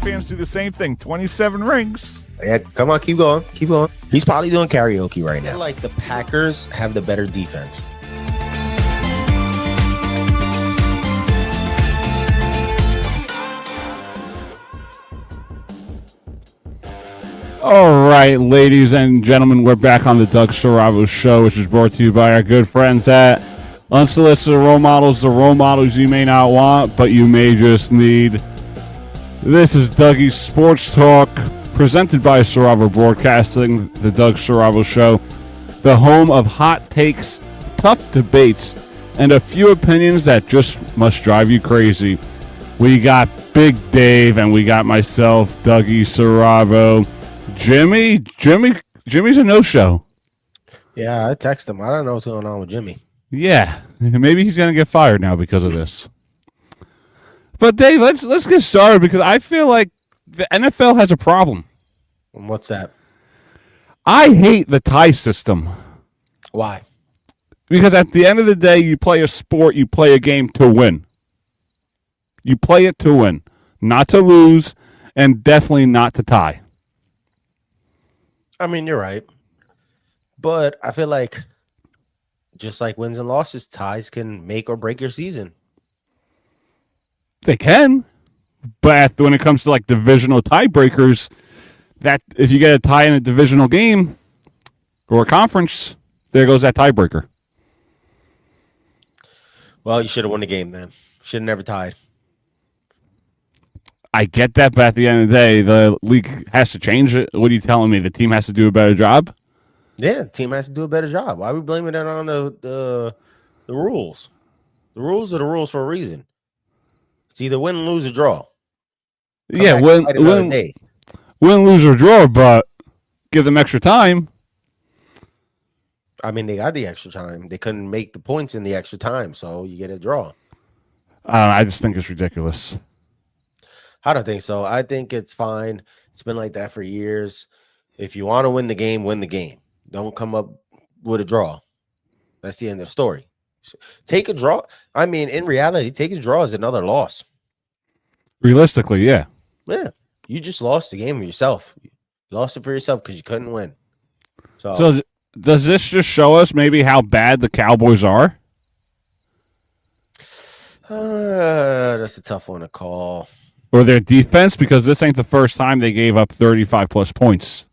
fans do the same thing. 27 rings. Yeah, come on, keep going. Keep going. He's probably doing karaoke right now. I feel like the Packers have the better defense. All right, ladies and gentlemen, we're back on the Doug Saravo Show, which is brought to you by our good friends at Unsolicited Role Models, the role models you may not want, but you may just need. This is Dougie's Sports Talk, presented by Saravo Broadcasting, the Doug Saravo Show, the home of hot takes, tough debates, and a few opinions that just must drive you crazy. We got Big Dave, and we got myself, Dougie Saravo. Jimmy's a no-show. Yeah, I text him. I don't know what's going on with Jimmy. Yeah, maybe he's gonna get fired now because of this. But Dave, let's get started because I feel like the NFL has a problem. And what's that? I hate the tie system. Why? Because at the end of the day, you play a sport, you play a game to win. You play it to win, not to lose, and definitely not to tie. I mean, you're right. But I feel like just like wins and losses, ties can make or break your season. They can. But when it comes to like divisional tiebreakers, that if you get a tie in a divisional game or a conference, there goes that tiebreaker. Well, you should have won the game then. Should have never tied. I get that, but at the end of the day, the league has to change it. What are you telling me? The team has to do a better job? Yeah, the team has to do a better job. Why are we blaming that on the rules? The rules are the rules for a reason. It's either win, lose, or draw. Yeah, win, lose, or draw, but give them extra time. I mean, they got the extra time. They couldn't make the points in the extra time, so you get a draw. I just think it's ridiculous. I don't think so. I think it's fine. It's been like that for years. If you want to win the game, win the game. Don't come up with a draw. That's the end of the story. Take a draw. I mean, in reality, taking a draw is another loss. Realistically, yeah. Yeah. You just lost the game yourself. You lost it for yourself because you couldn't win. So does this just show us maybe how bad the Cowboys are? That's a tough one to call. Or their defense, because this ain't the first time they gave up 35-plus points.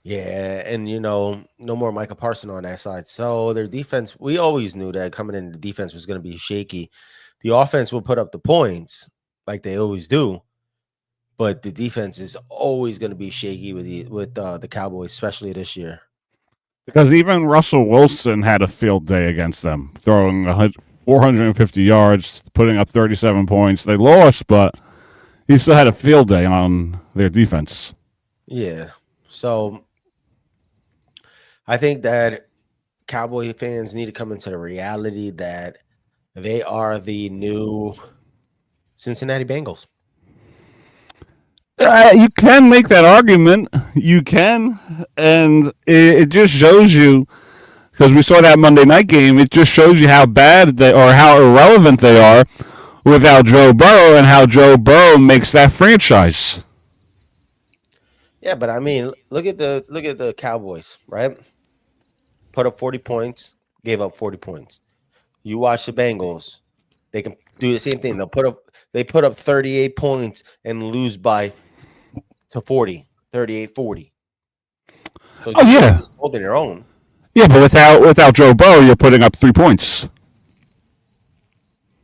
Yeah, and, no more Micah Parsons on that side. So their defense, we always knew that coming in, the defense was going to be shaky. The offense will put up the points like they always do, but the defense is always going to be shaky with the Cowboys, especially this year. Because even Russell Wilson had a field day against them, throwing 450 yards, putting up 37 points. They lost, but he still had a field day on their defense. Yeah. So I think that Cowboy fans need to come into the reality that they are the new Cincinnati Bengals. You can make that argument. You can. And it just shows you, because we saw that Monday night game, it just shows you how bad they or how irrelevant they are without Joe Burrow and how Joe Burrow makes that franchise. Yeah, but I mean, look at the Cowboys, right? Put up 40 points, gave up 40 points. You watch the Bengals, they can do the same thing. They put up 38 points and lose by to 40, 38-40. So yeah, holding their own. Yeah, but without Joe Burrow, you're putting up 3 points.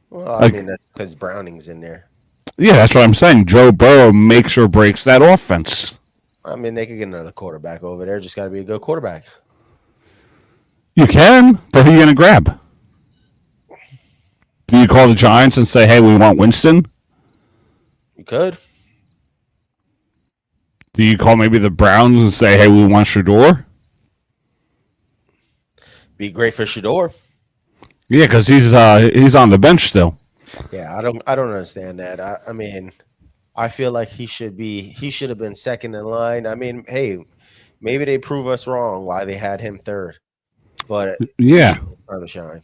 Well, I mean, that's because Browning's in there. Yeah, that's what I'm saying. Joe Burrow makes or breaks that offense. I mean, they could get another quarterback over there. Just got to be a good quarterback. You can, but who are you going to grab? Do you call the Giants and say, hey, we want Winston? You could. Do you call maybe the Browns and say, hey, we want Shador? Be great for Shador. Yeah, because he's on the bench still. Yeah, I don't understand that. I mean, I feel like he should have been second in line. I mean, hey, maybe they prove us wrong why they had him third. But yeah, further shine.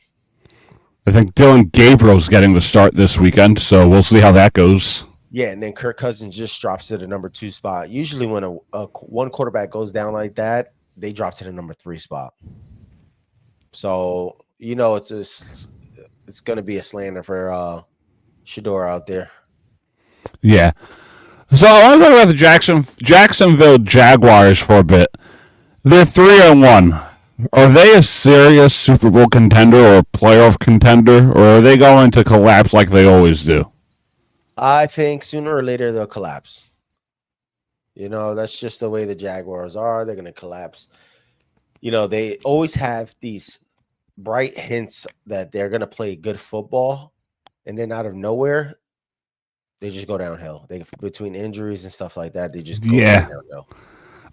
I think Dylan Gabriel's getting the start this weekend, so we'll see how that goes. Yeah, and then Kirk Cousins just drops to the number 2 spot. Usually, when one quarterback goes down like that, they drop to the number 3 spot. So it's going to be a slander for Shador out there. Yeah. So I want to talk about the Jacksonville Jaguars for a bit. They're 3-1. Are they a serious Super Bowl contender or a playoff contender, or are they going to collapse like they always do? I think sooner or later they'll collapse. That's just the way the Jaguars are. They're going to collapse. They always have these bright hints that they're going to play good football, and then out of nowhere, they just go downhill. Between injuries and stuff like that, they just go downhill.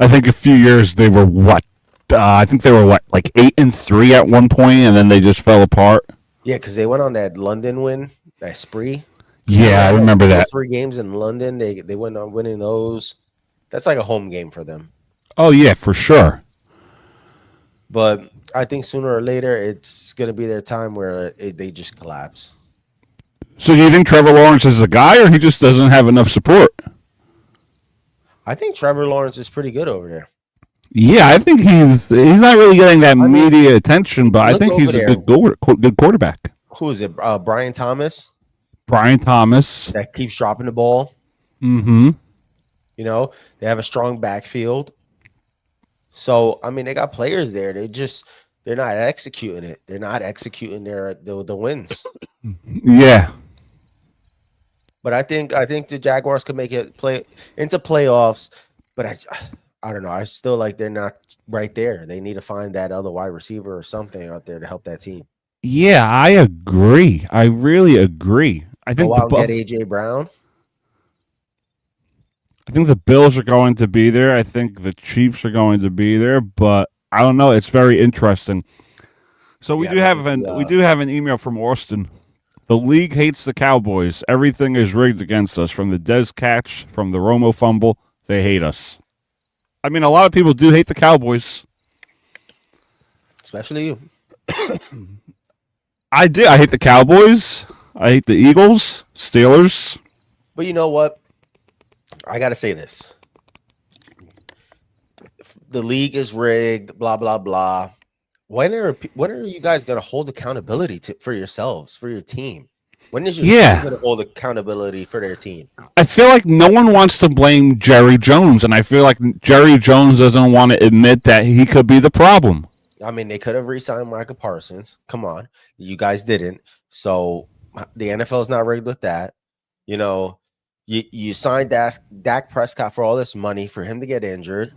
I think a few years they were what? I think they were like 8-3 at one point, and then they just fell apart. Yeah, because they went on that London win, that spree. Yeah, I remember that. 3 games in London. They went on winning those. That's like a home game for them. Oh yeah, for sure. But I think sooner or later it's going to be their time where they just collapse. So do you think Trevor Lawrence is the guy, or he just doesn't have enough support? I think Trevor Lawrence is pretty good over there. Yeah, I think he's not really getting that media attention, but I think he's a good quarterback. Who is it? Brian Thomas? Brian Thomas. That keeps dropping the ball. Mm-hmm. They have a strong backfield. So, they got players there. They're not executing it. They're not executing the wins. Yeah. But I think the Jaguars could make it play into playoffs, but I don't know. I still like they're not right there. They need to find that other wide receiver or something out there to help that team. Yeah, I agree. I really agree. I think go out and get AJ Brown. I think the Bills are going to be there. I think the Chiefs are going to be there, but I don't know. It's very interesting. So we do have an email from Austin. The league hates the Cowboys. Everything is rigged against us. From the Dez catch, from the Romo fumble, they hate us. A lot of people do hate the Cowboys. Especially you. I do. I hate the Cowboys. I hate the Eagles, Steelers. But you know what? I got to say this. The league is rigged, blah, blah, blah. When are you guys going to hold accountability for yourselves, for your team? When is your team going to hold accountability for their team? I feel like no one wants to blame Jerry Jones, and I feel like Jerry Jones doesn't want to admit that he could be the problem. They could have re-signed Micah Parsons. Come on. You guys didn't. So the NFL is not rigged with that. You signed Dak Prescott for all this money for him to get injured.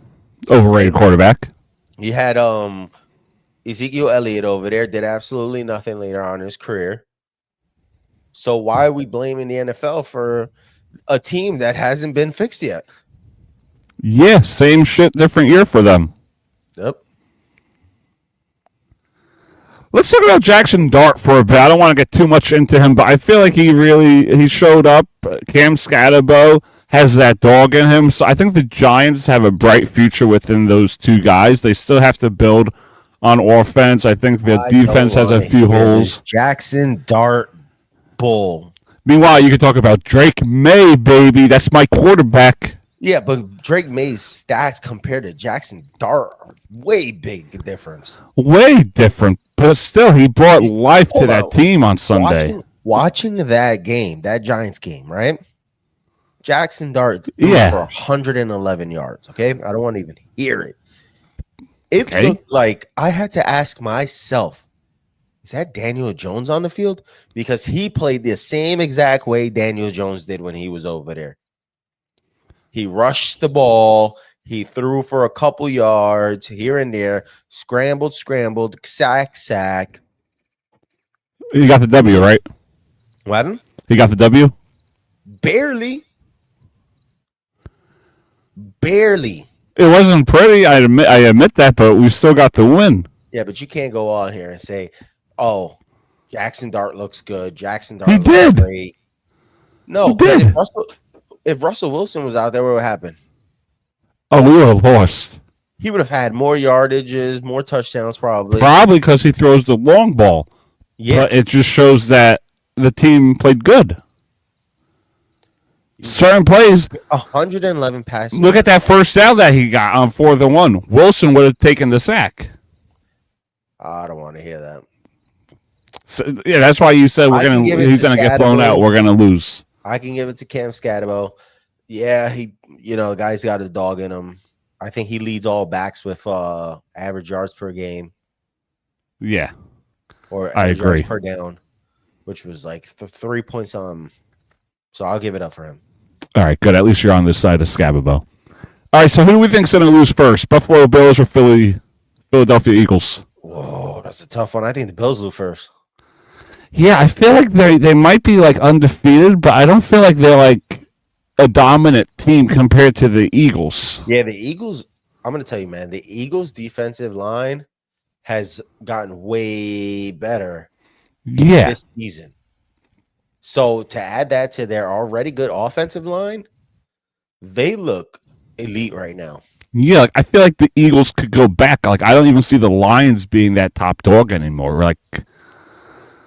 Overrated quarterback. You had Ezekiel Elliott over there, did absolutely nothing later on in his career. So why are we blaming the NFL for a team that hasn't been fixed yet? Yeah, same shit, different year for them. Yep. Let's talk about Jackson Dart for a bit. I don't want to get too much into him, but I feel like he showed up. Cam Scatterbo has that dog in him. So I think the Giants have a bright future within those two guys. They still have to build on offense. I think their defense has a few holes. Jackson Dart bull. Meanwhile, you can talk about Drake May, baby. That's my quarterback. Yeah, but Drake May's stats compared to Jackson Dart are way big difference. Way different. But still, he brought life to that team on Sunday. Watching that game, that Giants game, right? Jackson Dart threw for 111 yards, okay? I don't want to even hear it. It looked like I had to ask myself, is that Daniel Jones on the field? Because he played the same exact way Daniel Jones did when he was over there. He rushed the ball. He threw for a couple yards here and there, scrambled, sack. He got the W, right? What happened? He got the W? Barely. It wasn't pretty. I admit that, but we still got the win. Yeah, but you can't go on here and say, "Oh, Jackson Dart looks good. Jackson Dart looks great." No, he did. If Russell Wilson was out there, what would happen? Oh, we would have lost. He would have had more yardages, more touchdowns, probably. Probably because he throws the long ball. Yeah, but it just shows that the team played good. certain plays. 111 passes. Look at that first down that he got on 4th and 1. Wilson would have taken the sack. I don't want to hear that. So, yeah, that's why you said he's gonna get blown out. We're gonna lose. I can give it to Cam Scatterbo. Yeah, the guy's got his dog in him. I think he leads all backs with average yards per game. Yeah, or I agree. Yards per down, which was like 3 points on. So I'll give it up for him. All right, good. At least you're on this side of Scababo. All right, so who do we think's going to lose first? Buffalo Bills or Philadelphia Eagles? Whoa, that's a tough one. I think the Bills lose first. Yeah, I feel like they might be like undefeated, but I don't feel like they're like a dominant team compared to the Eagles. Yeah, the Eagles. I'm going to tell you, man, the Eagles' defensive line has gotten way better this season. So to add that to their already good offensive line, they look elite right now. Yeah, I feel like the Eagles could go back. Like I don't even see the Lions being that top dog anymore. Like,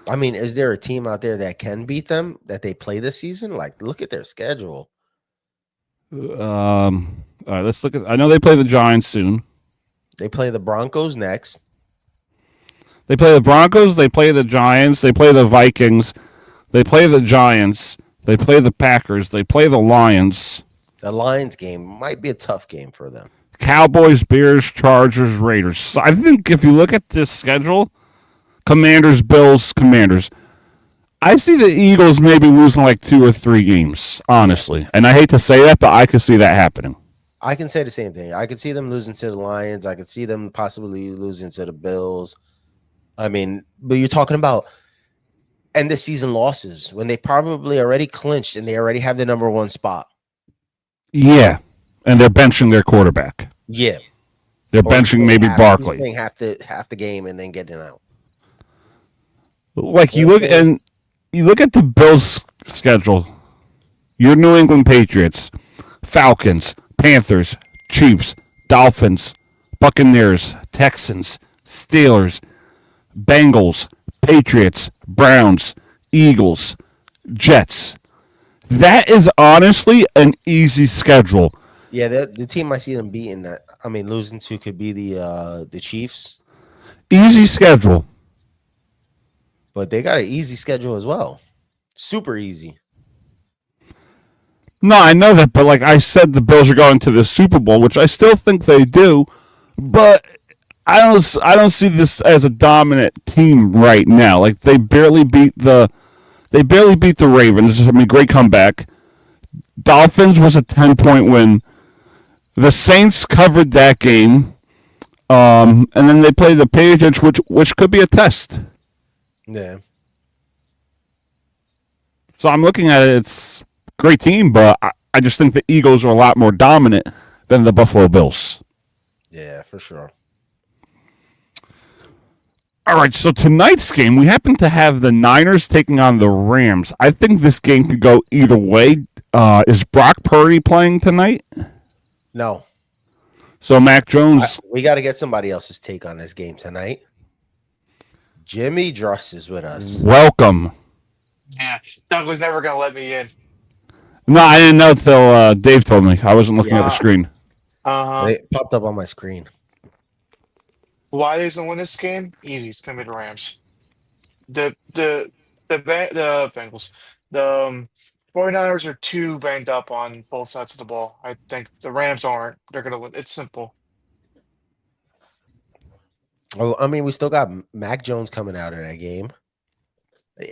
I mean, is there a team out there that can beat them that they play this season? Like, look at their schedule. All right, let's look at. I know they play the Giants soon. They play the Broncos next. They play the Broncos. They play the Giants. They play the Vikings. They play the Giants. They play the Packers. They play the Lions. The Lions game might be a tough game for them. Cowboys, Bears, Chargers, Raiders. So I think if you look at this schedule, Commanders, Bills, Commanders, I see the Eagles maybe losing like 2 or 3 games, honestly. And I hate to say that, but I could see that happening. I can say the same thing. I could see them losing to the Lions. I could see them possibly losing to the Bills. I mean, but you're talking about end of season losses when they probably already clinched and they already have the number 1 spot. Yeah, and they're benching their quarterback. Yeah, they're benching maybe Barkley. Playing half the game and then getting out. Like you look at the Bills' schedule. Your New England Patriots, Falcons, Panthers, Chiefs, Dolphins, Buccaneers, Texans, Steelers, Bengals, Patriots, Browns, Eagles, Jets. That is honestly an easy schedule. Yeah, the team I see them beating that. I mean, losing to could be the Chiefs. Easy schedule. But they got an easy schedule as well. Super easy. No, I know that, but like I said, the Bills are going to the Super Bowl, which I still think they do. But I don't see this as a dominant team right now. Like they barely beat the Ravens. I mean, great comeback. Dolphins was a 10-point win. The Saints covered that game, and then they played the Patriots, which could be a test. Yeah. So I'm looking at it. It's a great team, but I just think the Eagles are a lot more dominant than the Buffalo Bills. Yeah, for sure. All right, so tonight's game, we happen to have the Niners taking on the Rams. I think this game could go either way. Is Brock Purdy playing tonight? No. So Mac Jones. We got to get somebody else's take on this game tonight. Jimmy Druss is with us. Welcome. Yeah, Doug was never going to let me in. No, I didn't know until Dave told me. I wasn't looking at the screen. It popped up on my screen. Why they going to win this game? Easy. It's going to be the Rams. The Bengals. The 49ers are too banged up on both sides of the ball. I think the Rams aren't. They're going to win. It's simple. Oh, I mean, we still got Mac Jones coming out of that game.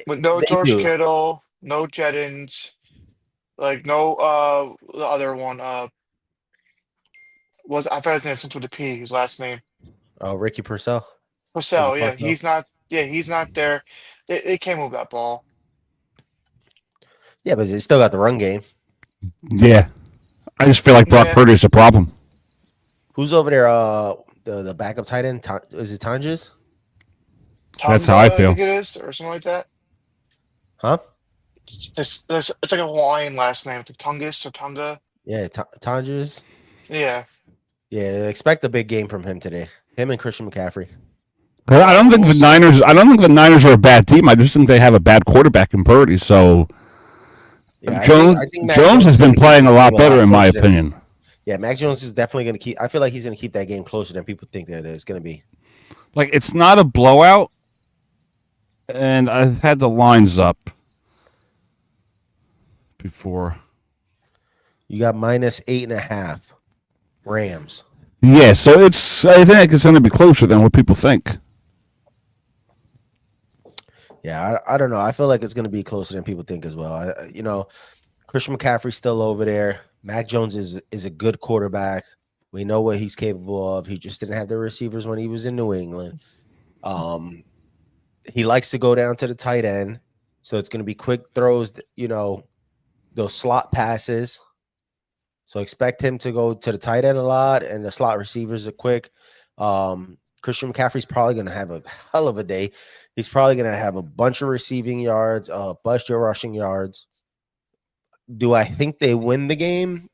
With no George Kittle, no Jeddins, like no the other one I thought his name starts with a P, his last name. Oh, Ricky Purcell. Purcell, yeah. He's not there. They can't move that ball. Yeah, but they still got the run game. Yeah. I just feel like Brock Purdy is a problem. Who's over there? The backup tight end? Is it Tonjes? That's how I feel. think it is, or something like that. Huh? It's like a Hawaiian last name, like Tungus or Tunga. Yeah, Tonjes. Yeah. Yeah, expect a big game from him today. Him and Christian McCaffrey. I don't think the Niners are a bad team. I just think they have a bad quarterback in Purdy. So Yeah, I think Mac Jones has is been gonna keep playing this a lot game better, in my closer than- opinion. Yeah, Mac Jones is definitely going to keep. I feel like he's going to keep that game closer than people think that it's going to be. Like, it's not a blowout, and I've had the lines up before. You got -8.5 Rams. Yeah, so I think it's going to be closer than what people think. Yeah, I don't know. I feel like it's going to be closer than people think as well. Christian McCaffrey's still over there. Mac Jones is a good quarterback. We know what he's capable of. He just didn't have the receivers when he was in New England. He likes to go down to the tight end, so it's going to be quick throws. Those slot passes. So expect him to go to the tight end a lot, and the slot receivers are quick. Christian McCaffrey's probably going to have a hell of a day. He's probably going to have a bunch of receiving yards, a bunch of rushing yards. Do I think they win the game?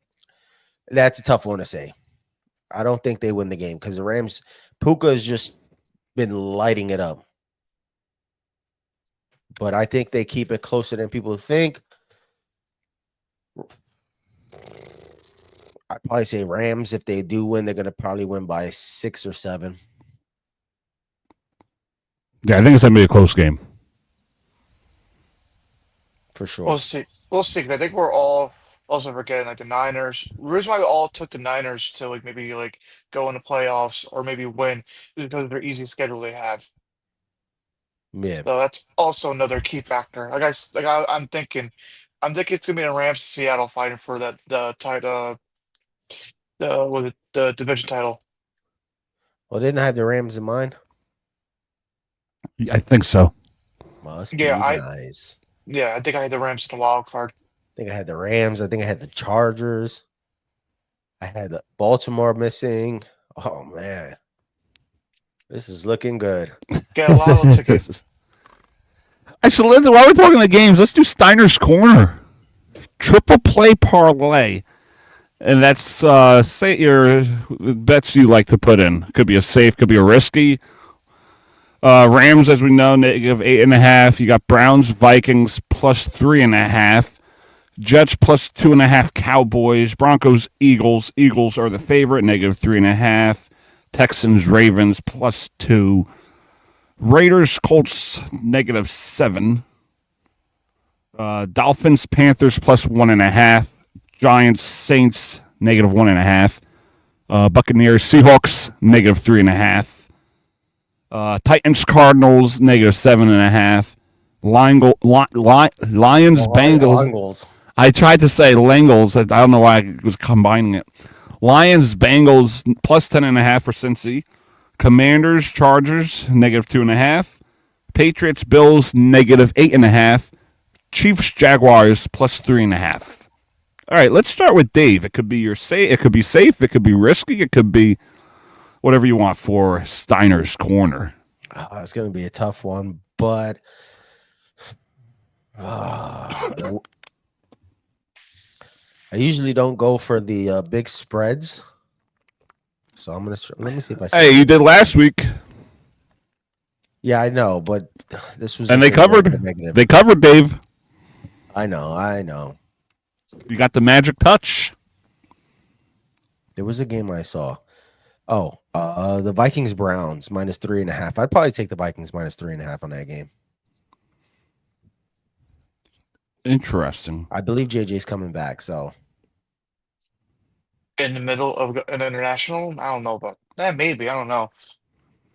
That's a tough one to say. I don't think they win the game because the Rams, Puka has just been lighting it up. But I think they keep it closer than people think. I'd probably say Rams. If they do win, they're going to probably win by 6 or 7. Yeah, I think it's going to be a close game. For sure. We'll see. We'll see. 'Cause I think we're all also forgetting like the Niners. The reason why we all took the Niners to like maybe like go in the playoffs or maybe win is because of their easy schedule they have. Yeah. So that's also another key factor. I'm thinking it's gonna be the Rams, Seattle fighting for the title, the division title. Well, didn't I have the Rams in mind? I think so. Must Yeah, be nice. I think I had the Rams in the wild card. I think I had the Rams. I think I had the Chargers. I had the Baltimore missing. Oh, man. This is looking good. Get a lot of tickets. Actually, Linda, while we're talking the games, let's do Steiner's Corner. Triple play parlay. And that's say your bets you like to put in. Could be a safe, could be a risky. Rams, as we know, -8.5. You got Browns, Vikings +3.5. Jets +2.5. Cowboys, Broncos, Eagles. Eagles are the favorite, -3.5. Texans, Ravens +2. Raiders, Colts -7. Dolphins, Panthers +1.5. Giants, Saints -1.5. Buccaneers, Seahawks -3.5. Titans, Cardinals -7.5. Lions, Bengals. I tried to say Langles. I don't know why I was combining it. Lions, Bengals +10.5 for Cincy. Commanders, Chargers -2.5. Patriots, Bills -8.5. Chiefs, Jaguars +3.5. All right, let's start with Dave. It could be it could be safe, it could be risky, it could be whatever you want for Steiner's Corner. It's going to be a tough one, but I usually don't go for the big spreads. So I'm going to let me see if I. Hey, you did last week. Yeah, I know, but this was and they covered. They covered, Dave. I know. You got the magic touch. There was a game I saw. Oh, the Vikings Browns -3.5. I'd probably take the Vikings -3.5 on that game. Interesting. I believe JJ's coming back, so in the middle of an international, I don't know about that. Maybe I don't know.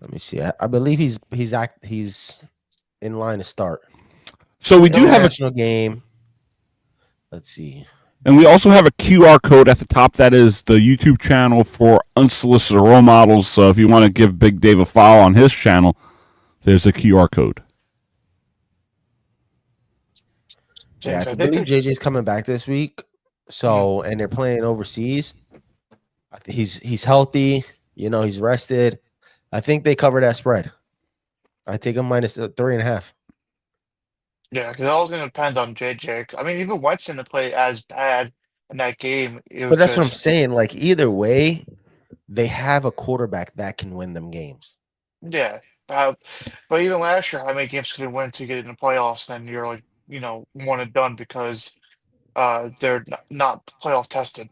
Let me see. I believe he's in line to start. So we do have a national game. Let's see. And we also have a QR code at the top. That is the YouTube channel for Unsolicited Role Models. So if you want to give Big Dave a follow on his channel, there's a QR code. Yeah, I believe JJ's coming back this week. So, and they're playing overseas. He's healthy. He's rested. I think they cover that spread. I take him -3.5. Yeah, because it all going to depend on JJ. I mean, even Wentz didn't play as bad in that game. But that's what I'm saying. Like, either way, they have a quarterback that can win them games. Yeah. But even last year, how many games could they win to get in the playoffs? Then you're like, one and done because they're not playoff tested.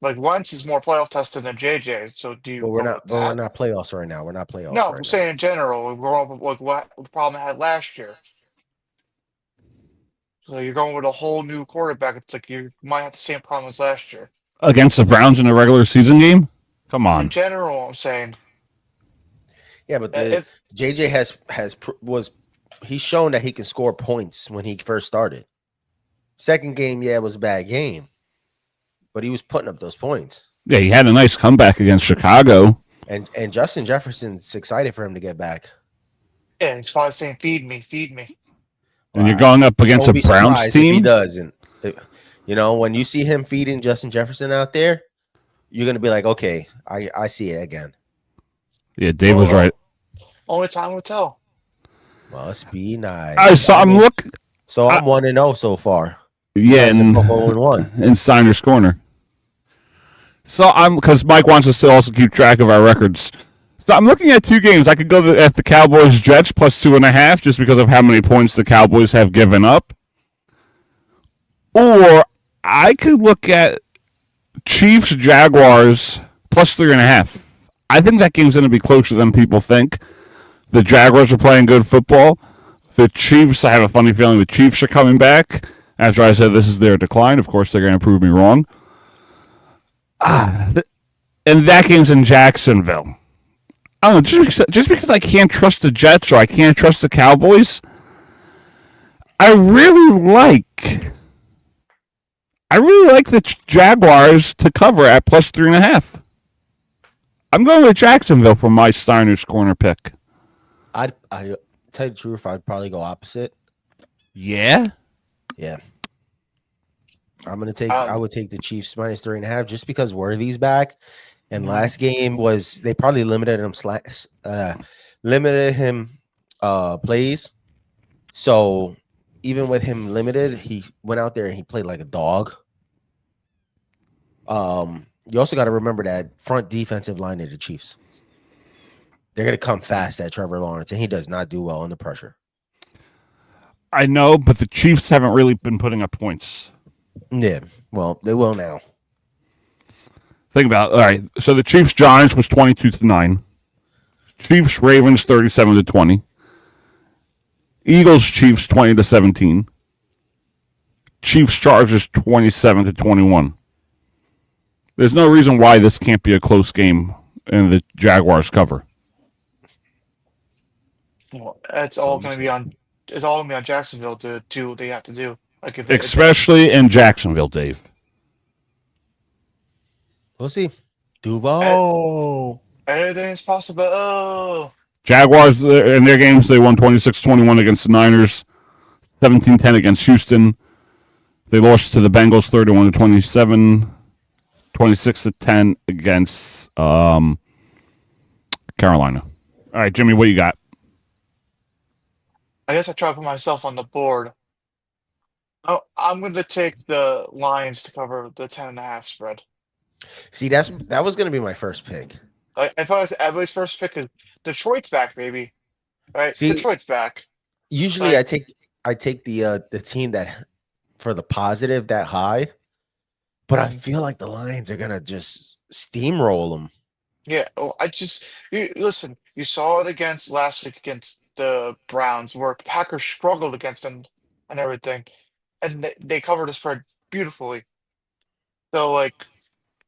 Like Wentz is more playoff tested than JJ. So do you But we're go with not. But we're that? not playoffs right now. We're not No, playoffs I'm right now. saying in general, we're going with like what the problem I had last year. So you're going with a whole new quarterback. It's like you might have the same problem as last year. Against the Browns in a regular season game? Come In on. general, I'm saying Yeah, but the if JJ he's shown that he can score points when he first started. Second game, yeah, it was a bad game, but he was putting up those points. Yeah, he had a nice comeback against Chicago. And Justin Jefferson's excited for him to get back. yeah, he's probably saying, "Feed me, feed me." And you're going up against a Don't be Browns surprised if he team? doesn't. When you see him feeding Justin Jefferson out there, you're gonna be like, okay, I see it again. Yeah, Dave was right. Only time will tell. Must be nice. I'm 1-0 so far. Yeah, and 0-1 in Steiner's corner. So because Mike wants us to also keep track of our records. So I'm looking at two games. I could go at the Cowboys Jets plus 2.5 just because of how many points the Cowboys have given up. Or I could look at Chiefs Jaguars plus 3.5. I think that game's going to be closer than people think. The Jaguars are playing good football. The Chiefs, I have a funny feeling the Chiefs are coming back. After I said this is their decline, of course they're going to prove me wrong. And that game's in Jacksonville. I don't know, just because I can't trust the Jets or I can't trust the Cowboys, I really like the Jaguars to cover at plus 3.5. I'm going with Jacksonville for my Steiner's corner pick. I tell you the truth, I'd probably go opposite. Yeah? Yeah. I would take the Chiefs minus 3.5 just because Worthy's back. And last game they probably limited him plays. So even with him limited, he went out there and he played like a dog. You also got to remember that front defensive line of the Chiefs. They're going to come fast at Trevor Lawrence, and he does not do well under pressure. I know, but the Chiefs haven't really been putting up points. Yeah, well, they will now. Think about it. All right, so the Chiefs Giants was 22-9. Chiefs Ravens 37-20. Eagles Chiefs 20-17. Chiefs Chargers 27-21. There's no reason why this can't be a close game and the Jaguars cover. Well, it's all going to be on Jacksonville to do what they have to do. Like Especially in Jacksonville, Dave. We'll see. Duval. Anything is possible. Oh. Jaguars, in their games, they won 26-21 against the Niners, 17-10 against Houston. They lost to the Bengals 31-27, 26-10 against Carolina. All right, Jimmy, what you got? I guess I try to put myself on the board. Oh, I'm going to take the Lions to cover the 10.5 spread. See, that was going to be my first pick. I thought it was everybody's first pick because Detroit's back, baby. Right? See, Detroit's back. Usually, I take the team that for the positive that high, but I feel like the Lions are gonna just steamroll them. Yeah. Well, listen. You saw it last week against the Browns, where Packers struggled against them and everything, and they covered the spread beautifully. So, like,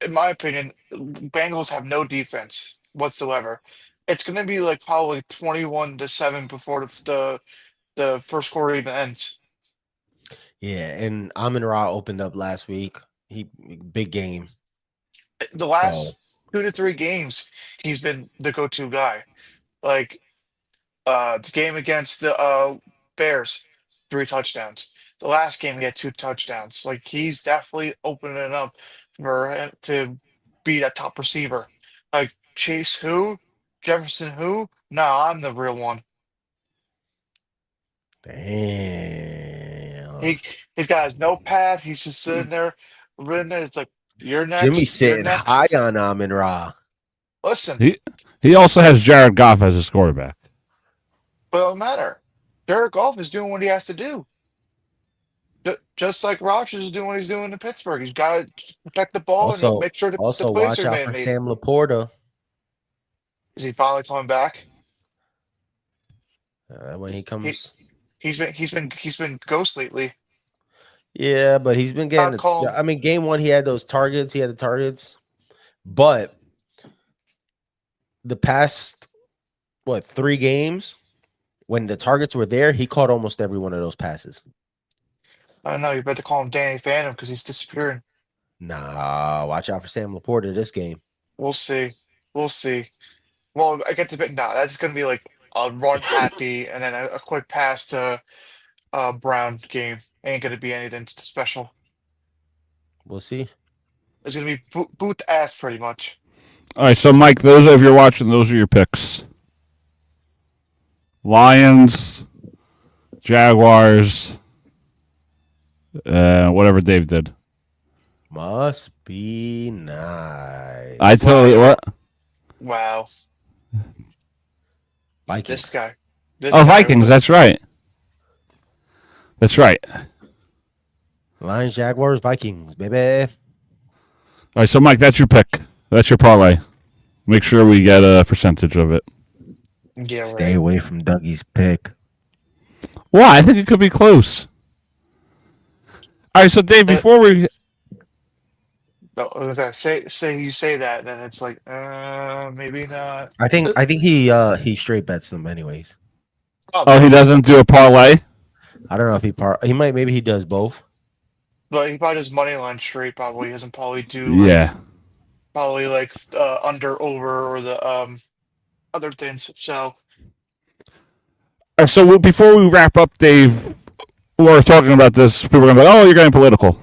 in my opinion, Bengals have no defense whatsoever. It's going to be like probably 21-7 before the first quarter even ends. Yeah, and Amon-Ra opened up last week. Big game. The last 2 to 3 games, he's been the go-to guy. Like the game against the Bears, 3 touchdowns. The last game, he had 2 touchdowns. Like, he's definitely opening up for him to be that top receiver. Like, Chase who? Jefferson who? No, I'm the real one. Damn. He's got his notepad. He's just sitting there, written it. It's like, you're next. Jimmy's sitting next. high on Amon-Ra. Listen. He also has Jared Goff as his quarterback. But it don't matter. Jared Goff is doing what he has to do. Just like Rodgers is doing what he's doing in Pittsburgh. He's got to protect the ball and Also, make sure the also plays watch are out being for made. Sam Laporta. Is he finally coming back? When he He comes. he's been ghost lately. Yeah, but he's been getting Not it. calm. I mean, game one, he had those targets. He had the targets. But the past, 3 games, when the targets were there, he caught almost every one of those passes. I don't know. You better call him Danny Phantom because he's disappearing. Nah, watch out for Sam Laporta this game. We'll see. We'll see. Well, I get to bet. Nah, that's gonna be like a run happy and then a quick pass to Brown game. Ain't gonna be anything special. We'll see. It's gonna be boot the ass pretty much. All right, so Mike, those if you're watching, those are your picks. Lions, Jaguars, whatever Dave did. Must be nice. I tell you what. Wow, Vikings. this guy. This Oh, guy Vikings. was- That's right. That's right. Lions, Jaguars, Vikings, baby. All right, so Mike, that's your pick. That's your parlay. Make sure we get a percentage of it. Yeah, Stay right. away from Dougie's pick. Well, I think it could be close. All right, so Dave, before we No, I was gonna say you say that, then it's like, maybe not. I think he straight bets them anyways. oh, he doesn't do a parlay. I don't know if maybe he does both. But he probably does money line straight. Probably he doesn't probably do Yeah. probably like under over or the other things. So All right, so before we wrap up, Dave, we're talking about this. People are going to be like, oh, you're getting political.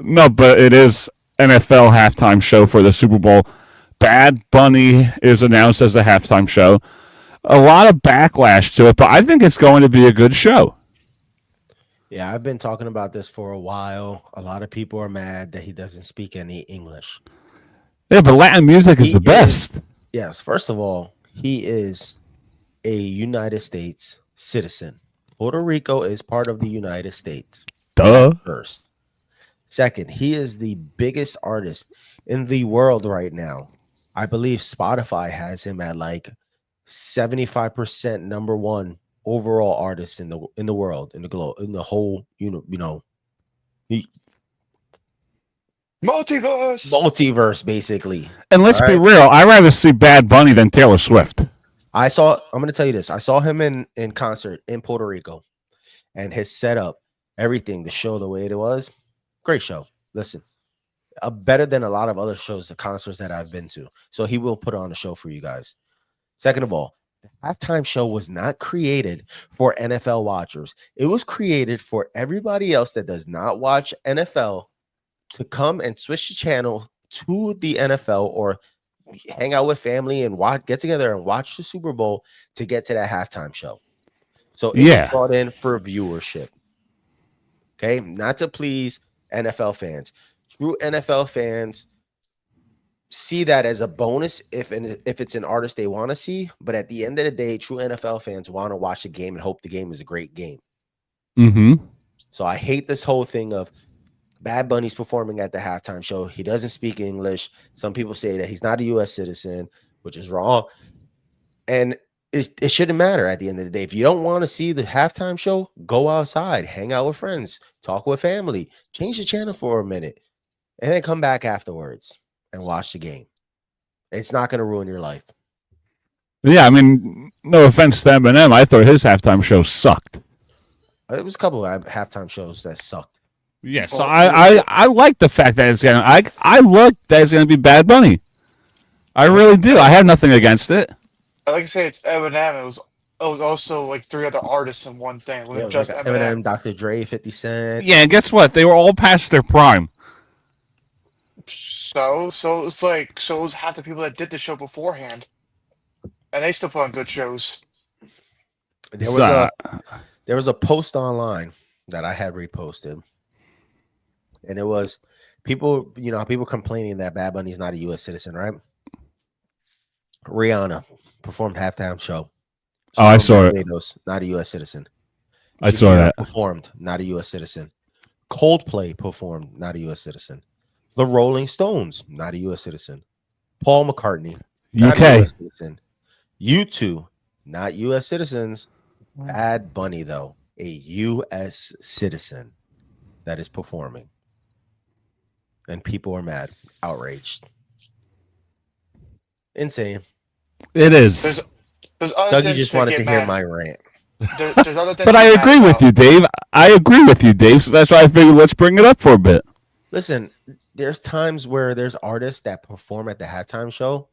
No, but it is NFL halftime show for the Super Bowl. Bad Bunny is announced as the halftime show. A lot of backlash to it, but I think it's going to be a good show. Yeah, I've been talking about this for a while. A lot of people are mad that he doesn't speak any English. Yeah, but Latin music is He the best. Yes, first of all, he is a United States citizen. Puerto Rico is part of the United States. Duh. First. Second, he is the biggest artist in the world right now. I believe Spotify has him at like 75% number one overall artist in the world, in the globe, in the whole, multiverse, basically. And let's All be right. real. I'd rather see Bad Bunny than Taylor Swift. I'm going to tell you this. I saw him in concert in Puerto Rico, and his setup, everything, the show, the way it was, great show. Listen, better than a lot of other shows, the concerts that I've been to. So he will put on a show for you guys. Second of all, the halftime show was not created for NFL watchers. It was created for everybody else that does not watch NFL to come and switch the channel to the NFL or hang out with family and get together and watch the Super Bowl to get to that halftime show. So it was brought in for viewership. Okay, not to please NFL fans. True NFL fans see that as a bonus if it's an artist they want to see, but at the end of the day, true NFL fans want to watch the game and hope the game is a great game. Mm-hmm. So I hate this whole thing of Bad Bunny's performing at the halftime show. He doesn't speak English. Some people say that he's not a U.S. citizen, which is wrong. And it shouldn't matter at the end of the day. If you don't want to see the halftime show, go outside, hang out with friends, talk with family, change the channel for a minute, and then come back afterwards and watch the game. It's not going to ruin your life. Yeah, I mean, no offense to Eminem. I thought his halftime show sucked. It was a couple of halftime shows that sucked. Yeah, so I like the fact that it's going to... I look that it's going to be Bad Bunny. I really do. I have nothing against it. Like I say, it's Eminem. It was also like 3 other artists in one thing. It wasn't Yeah, just like Eminem. Dr. Dre, 50 Cent. Yeah, and guess what? They were all past their prime. So it's like it was half the people that did the show beforehand, and they still put on good shows. There was a post online that I had reposted, and it was people complaining that Bad Bunny's not a U.S. citizen, right? Rihanna performed halftime show. I saw it. Barbados, not a U.S. citizen. I saw that. Performed, not a U.S. citizen. Coldplay performed, not a U.S. citizen. The Rolling Stones, not a U.S. citizen. Paul McCartney, not a UK. U.S. citizen. U2, not U.S. citizens. Bad Bunny, though, a U.S. citizen that is performing. And people are mad, outraged. Insane. It is. There's other Dougie things just to wanted get to hear mad. my rant. There's other things But to I get agree mad with you, about. Dave. I agree with you, Dave. So that's why I figured let's bring it up for a bit. Listen, there's times where there's artists that perform at the halftime show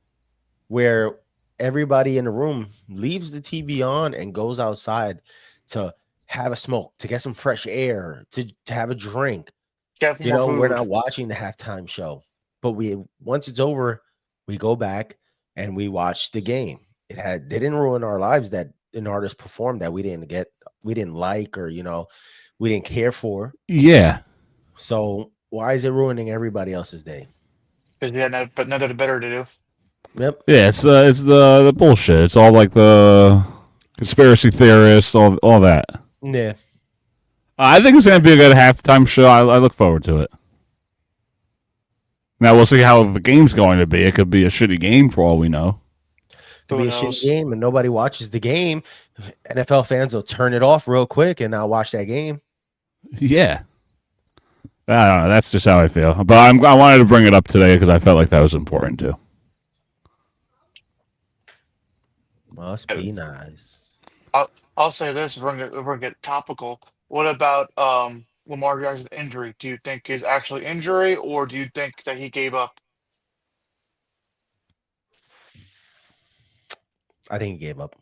where everybody in the room leaves the TV on and goes outside to have a smoke, to get some fresh air, to have a drink. Get You more know, we're food. not watching the halftime show, but once it's over, we go back and we watch the game. They didn't ruin our lives that an artist performed that we didn't like, or we didn't care for. Yeah. So why is it ruining everybody else's day? Because we had nothing better to do. Yep. Yeah, it's the bullshit. It's all like the conspiracy theorists, all that. Yeah. I think it's gonna be a good halftime show. I look forward to it. Now we'll see how the game's going to be. It could be a shitty game for all we know. Could Who be a knows? shitty game and nobody watches the game. NFL fans will turn it off real quick and not watch that game. Yeah. I don't know. That's just how I feel. But I wanted to bring it up today because I felt like that was important too. Must be nice. I'll say this: we're gonna get topical. What about Lamar Jackson's injury? Do you think is actually injury, or do you think that he gave up? I think he gave up.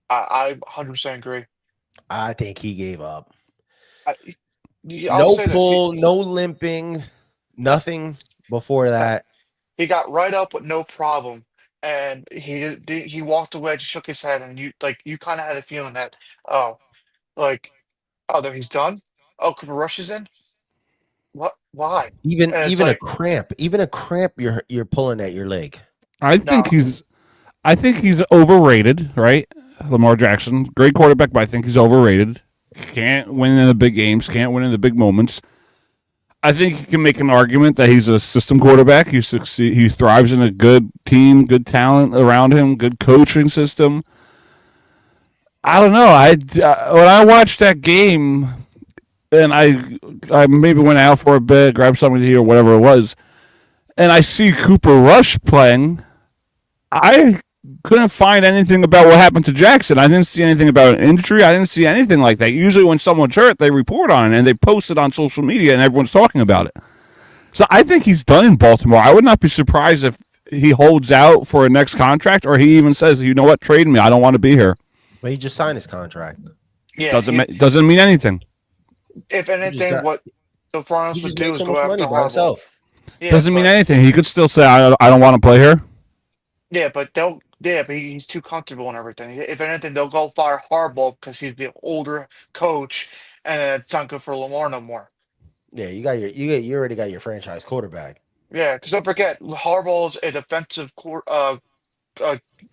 I 100% agree. I think he gave up. I'll No say this: pull, no limping, nothing before that. he got right up with no problem, and he walked away, just shook his head, and you kind of had a feeling that oh, like there he's done. Oh, Cooper Rush is in. What? Why? Even And it's even like, a cramp, you're pulling at your leg. I no, think he's overrated, right? Lamar Jackson, great quarterback, but I think he's overrated. Can't win in the big games, can't win in the big moments. I think you can make an argument that he's a system quarterback. He thrives in a good team, good talent around him, good coaching system. I don't know. When I watched that game, and I maybe went out for a bit, grabbed something to eat or whatever it was, and I see Cooper Rush playing, I couldn't find anything about what happened to Jackson. I didn't see anything about an injury. I didn't see anything like that. Usually when someone's hurt, they report on it and they post it on social media and everyone's talking about it. So I think he's done in Baltimore. I would not be surprised if he holds out for a next contract, or he even says, you know what, trade me. I don't want to be here. But he just signed his contract. yeah. Doesn't mean anything. If anything, what the front office He would just do made is so go much after money by Harbaugh. himself. Yeah, Doesn't mean but- anything. He could still say, I don't want to play here. Yeah, but he's too comfortable and everything. If anything, they'll go fire Harbaugh because he's the older coach, and it's not good for Lamar no more. Yeah, you already got your franchise quarterback. Yeah, because don't forget, Harbaugh's a defensive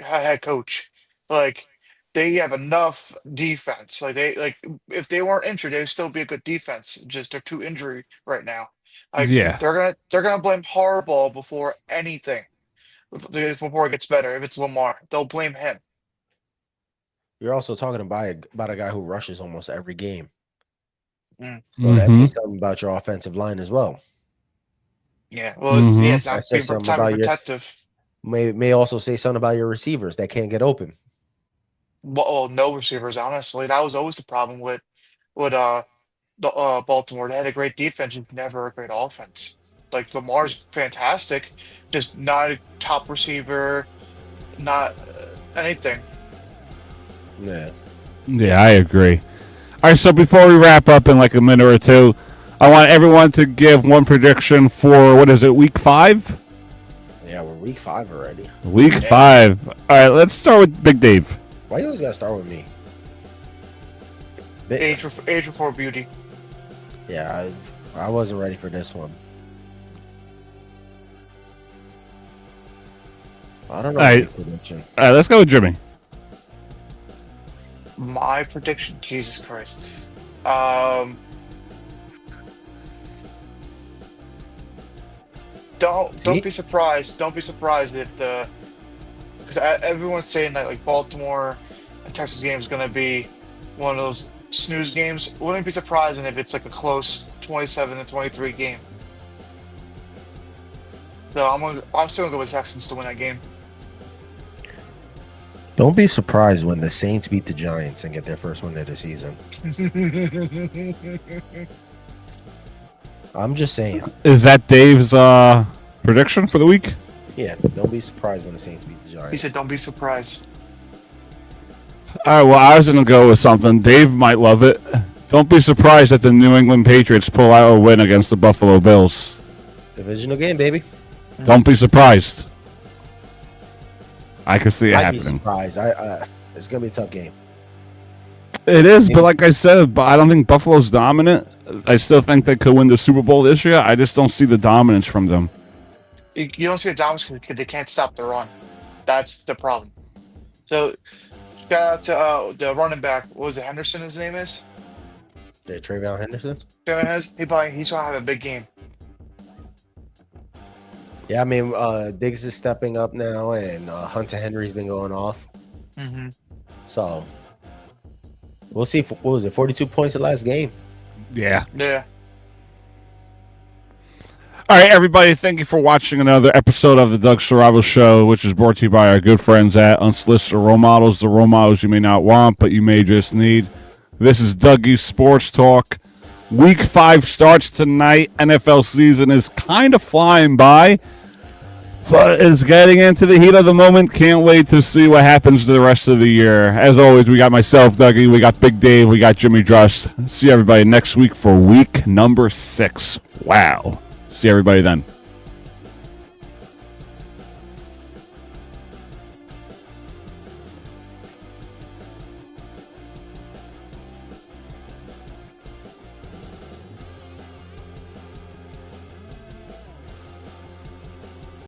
head coach. Like they have enough defense. If they weren't injured, they'd still be a good defense. Just they're too injury right now. Like Yeah. they're gonna blame Harbaugh before anything. Before it gets better, if it's Lamar, they'll blame him. You're also talking about a guy who rushes almost every game. Mm. So that means something about your offensive line as well. Yeah, well, yeah, it's That not says being something about protective. May also say something about your receivers that can't get open. Well, no receivers, honestly. That was always the problem with Baltimore. They had a great defense, and never a great offense. Like Lamar's fantastic, just not a top receiver, not anything. Yeah. Yeah, I agree. All right, so before we wrap up in like a minute or two, I want everyone to give one prediction for, what is it, week 5? Yeah, we're week 5 already. Week Yeah. 5. All right, let's start with Big Dave. Why you always gotta start with me? Age before beauty. Yeah, I wasn't ready for this one. I don't know. All right. Big prediction. All right, let's go with Jimmy. My prediction, Jesus Christ. Don't be surprised. Don't be surprised if because everyone's saying that like Baltimore and Texas game is going to be one of those snooze games. Wouldn't be surprising if it's like a close 27-23 game. So I'm still gonna go with Texans to win that game. Don't be surprised when the Saints beat the Giants and get their first win of the season. I'm just saying. Is that Dave's prediction for the week? Yeah, don't be surprised when the Saints beat the Giants. He said, "Don't be surprised." All right, well, I was going to go with something. Dave might love it. Don't be surprised that the New England Patriots pull out a win against the Buffalo Bills. Divisional game, baby. Don't be surprised. I can see it I'd be happening. surprised. It's going to be a tough game. It is, but like I said, I don't think Buffalo's dominant. I still think they could win the Super Bowl this year. I just don't see the dominance from them. You don't see the dominance because they can't stop the run. That's the problem. So, shout out to the running back. What was it, Henderson? His name is. Yeah, Travion Henderson. He's gonna have a big game. Yeah, I mean, Diggs is stepping up now, and Hunter Henry's been going off. Mm-hmm. So we'll see. What was it? 42 points the last game. Yeah. Yeah. All right, everybody, thank you for watching another episode of the Doug Saravo Show, which is brought to you by our good friends at Unsolicited Role Models, the role models you may not want, but you may just need. This is Dougie's Sports Talk. Week 5 starts tonight. NFL season is kind of flying by, but it's getting into the heat of the moment. Can't wait to see what happens to the rest of the year. As always, we got myself, Dougie, we got Big Dave, we got Jimmy Drust. See everybody next week for week number 6. Wow. See everybody then.